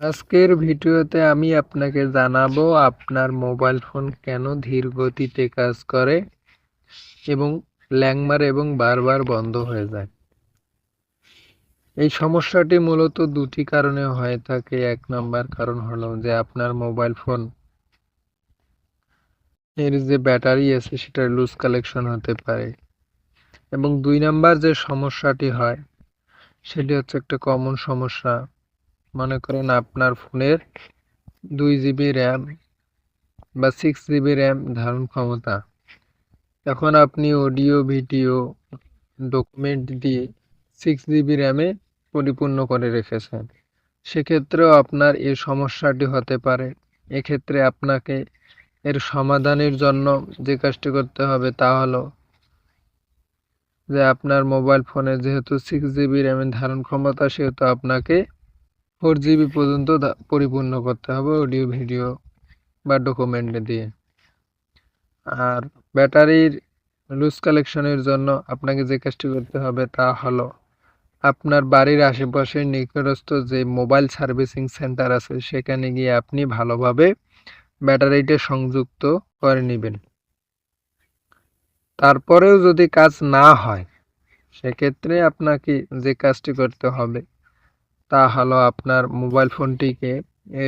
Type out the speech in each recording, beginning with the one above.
আজকের ভিডিওতে আমি আপনাকে জানাবো আপনার মোবাইল ফোন কেন ধীর গতিতে কাজ করে এবং ল্যাং মারে এবং বারবার বন্ধ হয়ে যায়। এই সমস্যাটি মূলত দুটি কারণে হয়ে থাকে। এক নাম্বার কারণ হলো যে আপনার মোবাইল ফোন এর যে ব্যাটারি আছে সেটা লুজ কালেকশন হতে পারে, এবং দুই নাম্বার যে সমস্যাটি হয় সেটি হচ্ছে একটা কমন সমস্যা। মনে করেন আপনার ফোনের 2 GB র্যাম বা 6 GB র্যাম ধারণ ক্ষমতা, এখন আপনি অডিও ভিডিও ডকুমেন্ট দিয়ে 6 GB র্যামে পরিপূর্ণ করে রেখেছেন। সেক্ষেত্রেও আপনার এই সমস্যাটি হতে পারে। এক্ষেত্রে আপনাকে এর সমাধানের জন্য যে কাজটি করতে হবে তা হলো যে আপনার মোবাইল ফোনে যেহেতু 6 GB র্যামের ধারণ ক্ষমতা, সেহেতু আপনাকে 4 GB পর্যন্ত পরিপূর্ণ করতে হবে অডিও ভিডিও বা ডকুমেন্ট দিয়ে। আর ব্যাটারির লুজ কালেকশনের জন্য আপনাকে যে কাজটি করতে হবে তা হলো আপনার বাড়ির আশেপাশের নিকটস্থ যে মোবাইল সার্ভিসিং সেন্টার আছে সেখানে গিয়ে আপনি ভালোভাবে ব্যাটারিটা সংযুক্ত করে নেবেন। তারপরেও যদি কাজ না হয় সেক্ষেত্রে আপনাকে যে কাজটি করতে হবে তা হলো আপনার মোবাইল ফোনটিকে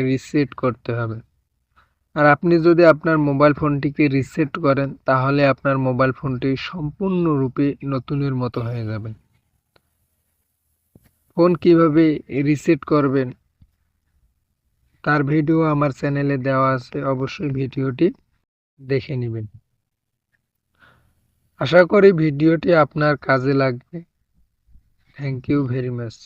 রিসেট করতে হবে। আর আপনি যদি আপনার মোবাইল ফোনটিকে রিসেট করেন তাহলে আপনার মোবাইল ফোনটি সম্পূর্ণরূপে নতুনের মতো হয়ে যাবে। ফোন কিভাবে রিসেট করবেন তার ভিডিও আমার চ্যানেলে দেওয়া আছে, অবশ্যই ভিডিওটি দেখে নেবেন। আশা করি ভিডিওটি আপনার কাজে লাগবে। Thank you very much.